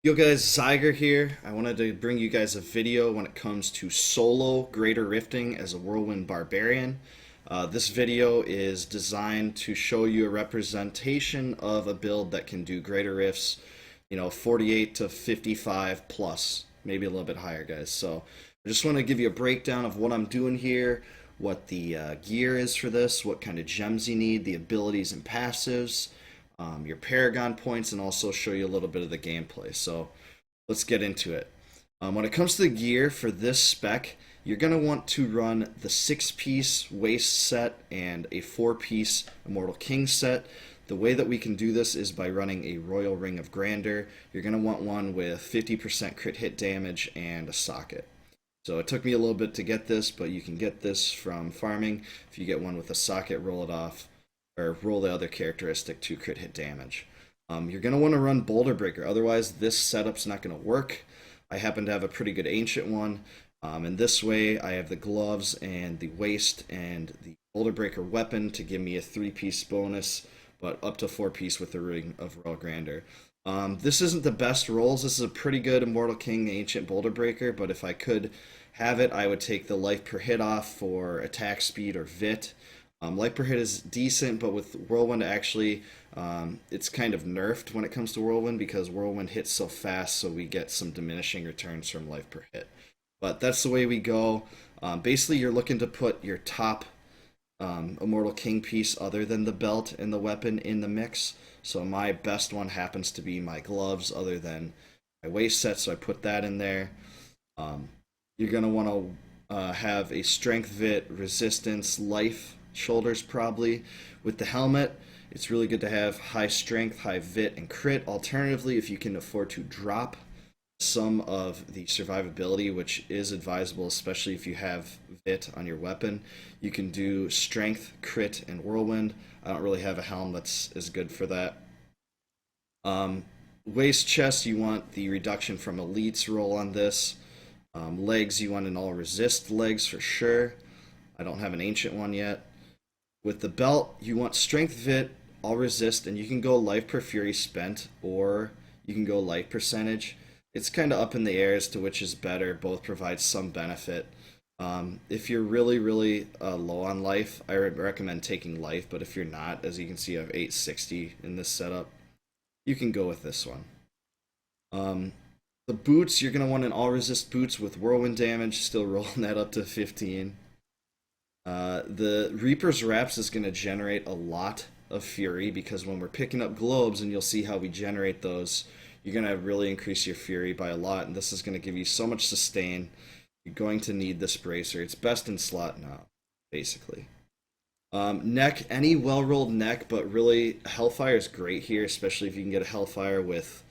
Yo guys, Xygor here. I wanted to bring you guys a video when it comes to solo greater rifting as a Whirlwind Barbarian. This video is designed to show you a representation of a build that can do greater rifts, 48 to 55 plus, maybe a little bit higher, guys. So I just want to give you a breakdown of what I'm doing here, what the gear is for this, what kind of gems you need, the abilities and passives, your Paragon points, and also show you a little bit of the gameplay. So let's get into it. When it comes to the gear for this spec, you're going to want to run the 6-piece waist set and a 4-piece Immortal King set. The way that we can do this is by running a Royal Ring of Grandeur. You're going to want one with 50% crit hit damage and a socket. So it took me a little bit to get this, but you can get this from farming. If you get one with a socket, roll it off, or roll the other characteristic to crit hit damage. You're going to want to run Boulder Breaker, otherwise this setup's not going to work. I happen to have a pretty good ancient one, and this way I have the gloves and the waist and the Boulder Breaker weapon to give me a 3-piece bonus, but up to 4-piece with the Ring of Royal Grandeur. This isn't the best rolls. This is a pretty good Immortal King Ancient Boulder Breaker, but if I could have it, I would take the life per hit off for attack speed or vit. Life per hit is decent, but with Whirlwind, actually, it's kind of nerfed when it comes to Whirlwind because Whirlwind hits so fast, so we get some diminishing returns from life per hit. But that's the way we go. Basically, you're looking to put your top Immortal King piece other than the belt and the weapon in the mix. So my best one happens to be my gloves other than my waist set, so I put that in there. You're going to want to have a strength vit, resistance, life, shoulders probably. With the helmet, it's really good to have high strength, high vit, and crit. Alternatively, if you can afford to drop some of the survivability, which is advisable, especially if you have vit on your weapon, you can do strength, crit, and whirlwind. I don't really have a helm that's as good for that. Waist chest, you want the reduction from elites roll on this. Legs, you want an all resist legs for sure. I don't have an ancient one yet. With the belt, you want strength vit, all resist, and you can go life per fury spent, or you can go life percentage. It's kind of up in the air as to which is better. Both provide some benefit. If you're really low on life, I would recommend taking life, but if you're not, as you can see, I have 860 in this setup. You can go with this one. The boots, you're going to want an all resist boots with whirlwind damage, still rolling that up to 15. The Reaper's Wraps is going to generate a lot of fury because when we're picking up globes, and you'll see how we generate those, you're going to really increase your fury by a lot, and this is going to give you so much sustain. You're going to need this bracer. It's best in slot now, basically. Neck, any well-rolled neck, but really Hellfire is great here, especially if you can get a Hellfire with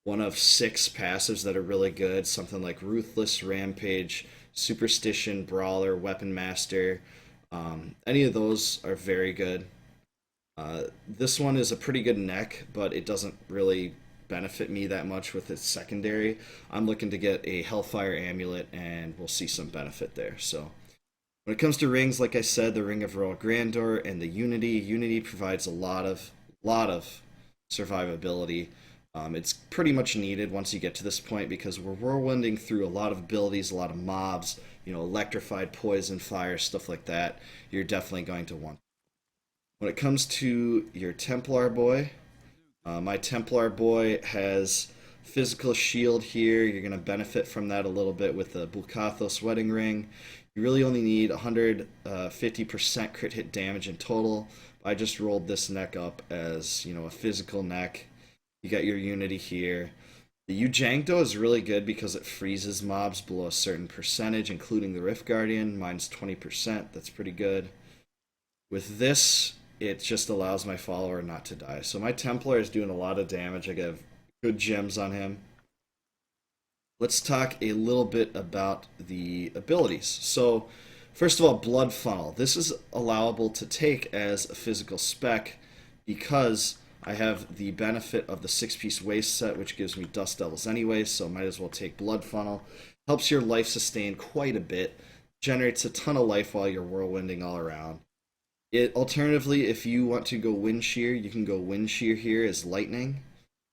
one of 6 passives that are really good, something like Ruthless, Rampage, Superstition, Brawler, Weapon Master. Any of those are very good. This one is a pretty good neck, but it doesn't really benefit me that much with its secondary. I'm looking to get a Hellfire Amulet, and we'll see some benefit there. So when it comes to rings, like I said, the Ring of Royal Grandeur and the Unity provides a lot of survivability. It's pretty much needed once you get to this point because we're whirlwinding through a lot of abilities, a lot of mobs, electrified, poison, fire, stuff like that. You're definitely going to want. When it comes to your Templar boy, my Templar boy has physical shield here. You're going to benefit from that a little bit with the Bulkathos wedding ring. You really only need 150% crit hit damage in total. I just rolled this neck up as, a physical neck. You got your Unity here. The Ujangdo is really good because it freezes mobs below a certain percentage, including the Rift Guardian. Mine's 20%. That's pretty good. With this, it just allows my follower not to die. So my Templar is doing a lot of damage. I got good gems on him. Let's talk a little bit about the abilities. So, first of all, Blood Funnel. This is allowable to take as a physical spec because I have the benefit of the 6-piece waist set, which gives me Dust Devils anyway, so might as well take Blood Funnel. Helps your life sustain quite a bit. Generates a ton of life while you're whirlwinding all around. Alternatively, if you want to go Wind Shear, you can go Wind Shear here as Lightning.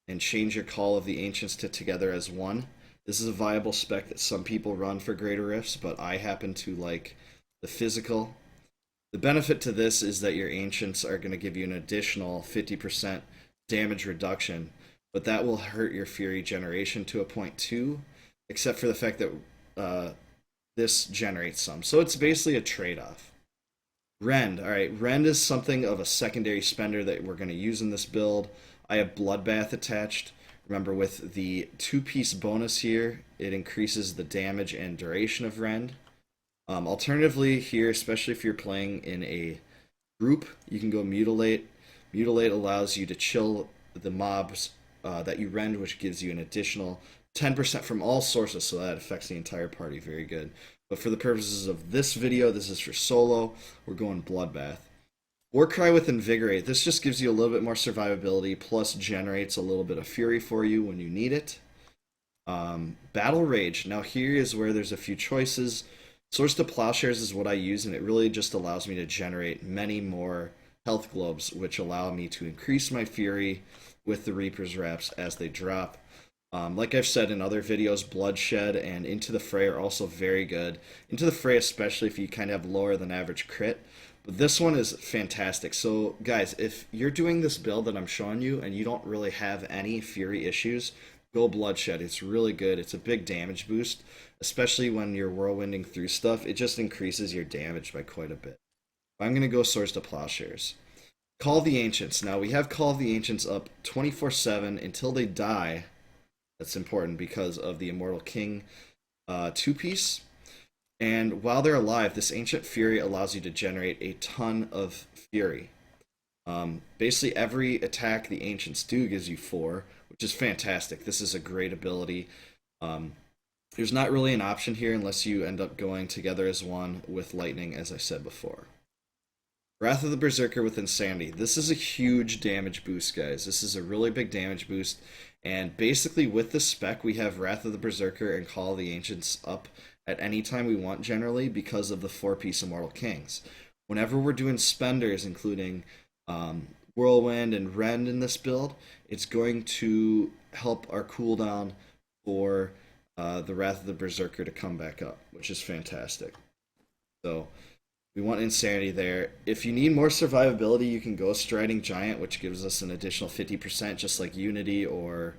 and change your Call of the Ancients to Together as One. This is a viable spec that some people run for Greater Rifts, but I happen to like the physical. The benefit to this is that your Ancients are going to give you an additional 50% damage reduction, but that will hurt your Fury generation to a point too, except for the fact that this generates some. So it's basically a trade-off. Rend. Alright, Rend is something of a secondary spender that we're going to use in this build. I have Bloodbath attached. Remember, with the 2-piece bonus here, it increases the damage and duration of Rend. Alternatively here, especially if you're playing in a group, you can go Mutilate. Mutilate allows you to chill the mobs that you rend, which gives you an additional 10% from all sources, so that affects the entire party. Very good. But for the purposes of this video, this is for solo, we're going Bloodbath. Warcry with Invigorate. This just gives you a little bit more survivability, plus generates a little bit of fury for you when you need it. Battle Rage. Now here is where there's a few choices. Swords to Plowshares is what I use, and it really just allows me to generate many more health globes, which allow me to increase my fury with the Reaper's Wraps as they drop. Like I've said in other videos, Bloodshed and Into the Fray are also very good. Into the Fray, especially if you kind of have lower than average crit. But this one is fantastic. So guys, if you're doing this build that I'm showing you and you don't really have any fury issues, go Bloodshed. It's really good. It's a big damage boost, especially when you're whirlwinding through stuff. It just increases your damage by quite a bit. I'm going to go Swords to Plowshares. Call of the Ancients. Now we have Call of the Ancients up 24/7 until they die. That's important because of the Immortal King 2-piece. And while they're alive, this Ancient Fury allows you to generate a ton of Fury. Basically, every attack the Ancients do gives you 4, which is fantastic. This is a great ability. There's not really an option here unless you end up going Together as One with Lightning, as I said before. Wrath of the Berserker with Insanity. This is a huge damage boost, guys. This is a really big damage boost. And basically, with this spec, we have Wrath of the Berserker and Call of the Ancients up at any time we want, generally, because of the 4-piece Immortal Kings. Whenever we're doing spenders, including Whirlwind and Rend in this build, it's going to help our cooldown for the Wrath of the Berserker to come back up, which is fantastic. So we want Insanity there. If you need more survivability, you can go Striding Giant, which gives us an additional 50%, just like Unity or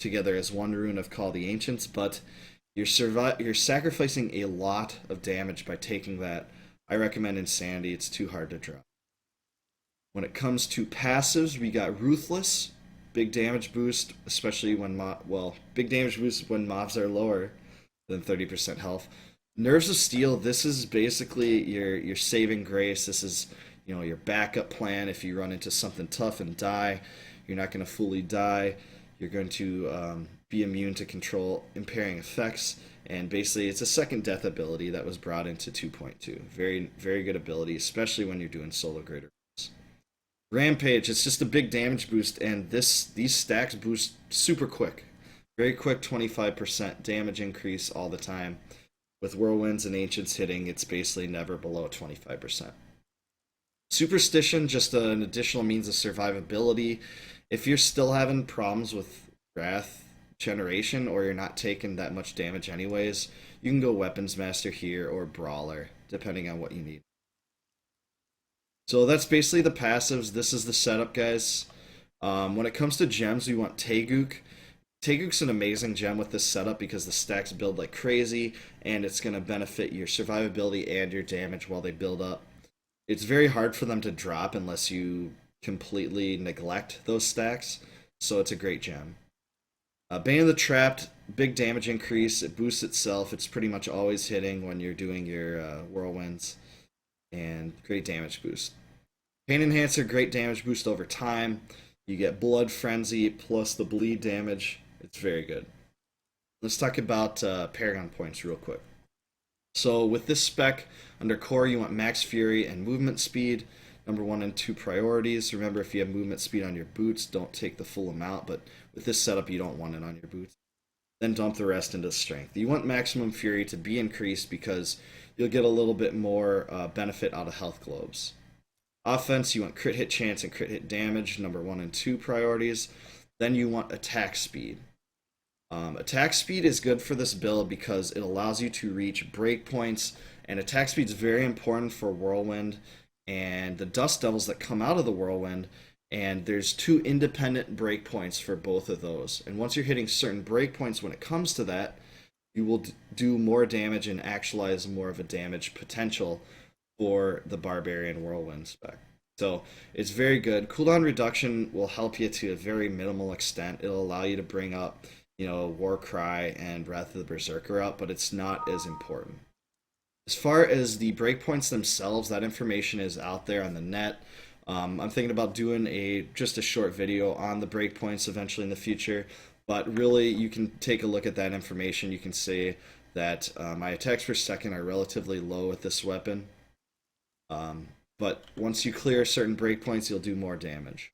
Together as One rune of Call the Ancients, but you're sacrificing a lot of damage by taking that. I recommend Insanity. It's too hard to drop. When it comes to passives, we got Ruthless, big damage boost, especially when big damage boost when mobs are lower than 30% health. Nerves of Steel, this is basically your saving grace. This is, your backup plan if you run into something tough and die. You're not going to fully die. You're going to be immune to control impairing effects, and basically it's a second death ability that was brought into 2.2. Very, very good ability, especially when you're doing solo greater. Rampage, it's just a big damage boost, and these stacks boost super quick. Very quick 25% damage increase all the time. With Whirlwinds and Ancients hitting, it's basically never below 25%. Superstition, just an additional means of survivability. If you're still having problems with Wrath generation, or you're not taking that much damage anyways, you can go Weapons Master here or Brawler, depending on what you need. So that's basically the passives. This is the setup, guys. When it comes to gems, we want Taeguk. Taeguk's an amazing gem with this setup because the stacks build like crazy, and it's going to benefit your survivability and your damage while they build up. It's very hard for them to drop unless you completely neglect those stacks, so it's a great gem. Bane of the Trapped, big damage increase. It boosts itself. It's pretty much always hitting when you're doing your whirlwinds, and great damage boost. Pain Enhancer, great damage boost over time. You get Blood Frenzy plus the bleed damage. It's very good. Let's talk about Paragon Points real quick. So with this spec, under core you want max fury and movement speed, number 1 and 2 priorities. Remember, if you have movement speed on your boots, don't take the full amount, but with this setup you don't want it on your boots. Then dump the rest into strength. You want maximum fury to be increased because you'll get a little bit more benefit out of health globes. Offense, you want crit hit chance and crit hit damage, number 1 and 2 priorities. Then you want attack speed. Attack speed is good for this build because it allows you to reach breakpoints, and attack speed is very important for Whirlwind and the Dust Devils that come out of the Whirlwind. And there's two independent breakpoints for both of those. And once you're hitting certain breakpoints when it comes to that, you will do more damage and actualize more of a damage potential for the Barbarian Whirlwind spec. So it's very good. Cooldown reduction will help you to a very minimal extent. It'll allow you to bring up, Warcry and Wrath of the Berserker up, but it's not as important. As far as the breakpoints themselves, that information is out there on the net. I'm thinking about doing just a short video on the breakpoints eventually in the future, but really you can take a look at that information. You can see that my attacks per second are relatively low with this weapon, but once you clear certain breakpoints, you'll do more damage.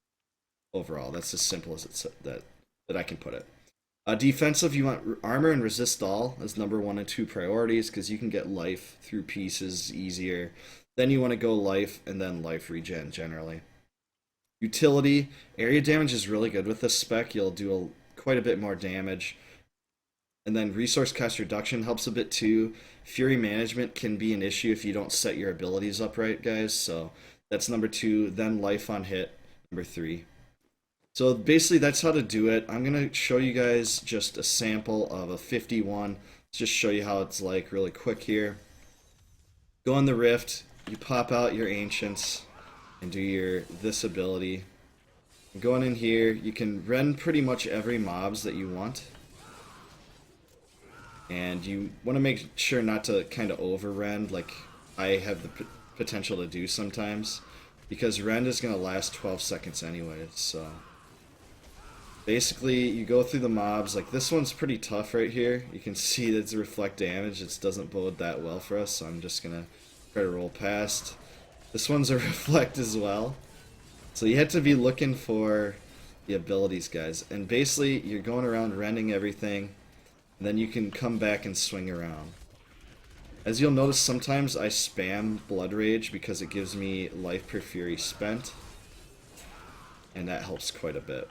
Overall, that's as simple as that I can put it. Defensive, you want armor and resist all as number 1 and 2 priorities because you can get life through pieces easier. Then you want to go life and then life regen generally. Utility, area damage is really good with this spec. You'll do quite a bit more damage. And then resource cost reduction helps a bit too. Fury management can be an issue if you don't set your abilities up right, guys. So that's number 2. Then life on hit, number 3. So basically that's how to do it. I'm going to show you guys just a sample of a 51. Let's just show you how it's like really quick here. Go in the Rift, you pop out your Ancients and do this ability. Going in here, you can rend pretty much every mobs that you want. And you want to make sure not to kind of over-rend like I have the potential to do sometimes. Because rend is going to last 12 seconds anyways, so... Basically, you go through the mobs, like this one's pretty tough right here. You can see that it's reflect damage, it doesn't bode that well for us, so I'm just gonna try to roll past. This one's a reflect as well. So you have to be looking for the abilities, guys. And basically, you're going around rending everything, and then you can come back and swing around. As you'll notice, sometimes I spam Blood Rage because it gives me life per fury spent, and that helps quite a bit.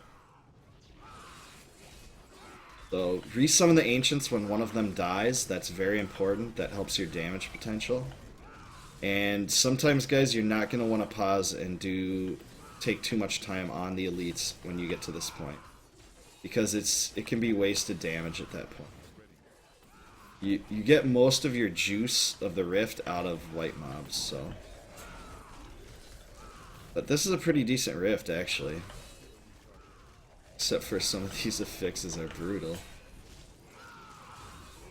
So, resummon the Ancients when one of them dies. That's very important. That helps your damage potential. And sometimes, guys, you're not going to want to pause and take too much time on the elites when you get to this point. Because it can be wasted damage at that point. You get most of your juice of the Rift out of white mobs, so... But this is a pretty decent Rift, actually. Except for some of these affixes are brutal.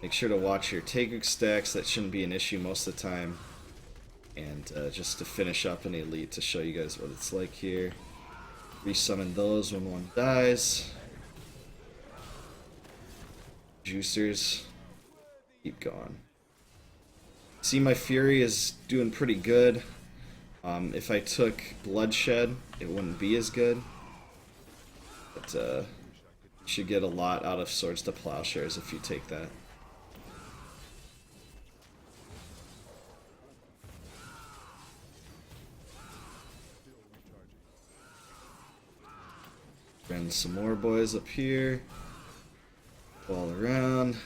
Make sure to watch your Taeguk stacks, that shouldn't be an issue most of the time. And just to finish up an elite to show you guys what it's like here. Resummon those when one dies. Juicers. Keep going. See, my Fury is doing pretty good. If I took Bloodshed, it wouldn't be as good. But you should get a lot out of Swords to Plowshares if you take that. Run some more boys up here. All around.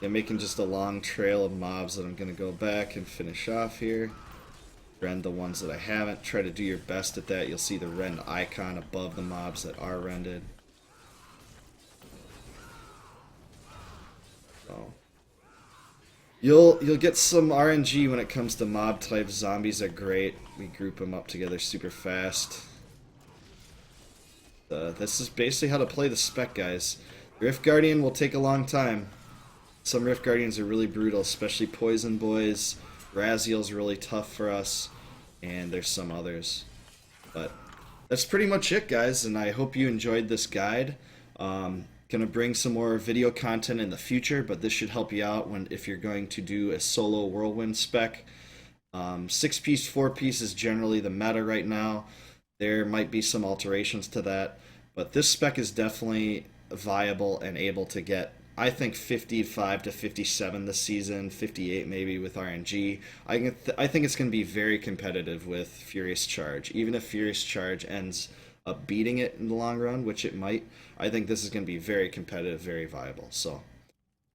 Yeah, making just a long trail of mobs that I'm going to go back and finish off here. Rend the ones that I haven't. Try to do your best at that. You'll see the rend icon above the mobs that are rended. So you'll get some RNG when it comes to mob types. Zombies are great. We group them up together super fast. This is basically how to play the spec, guys. Rift Guardian will take a long time. Some Rift Guardians are really brutal, especially Poison Boys. Raziel's really tough for us, and there's some others. But that's pretty much it, guys, and I hope you enjoyed this guide. Gonna bring some more video content in the future, but this should help you out if you're going to do a solo Whirlwind spec. 6-piece, 4-piece is generally the meta right now. There might be some alterations to that, but this spec is definitely viable and able to get, I think, 55 to 57 this season, 58 maybe with RNG. I think it's going to be very competitive with Furious Charge. Even if Furious Charge ends up beating it in the long run, which it might, I think this is going to be very competitive, very viable. So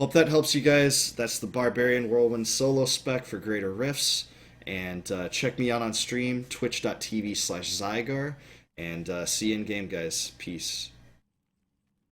hope that helps you guys. That's the Barbarian Whirlwind solo spec for Greater Rifts. And check me out on stream, twitch.tv/Xygor. And see you in game, guys. Peace.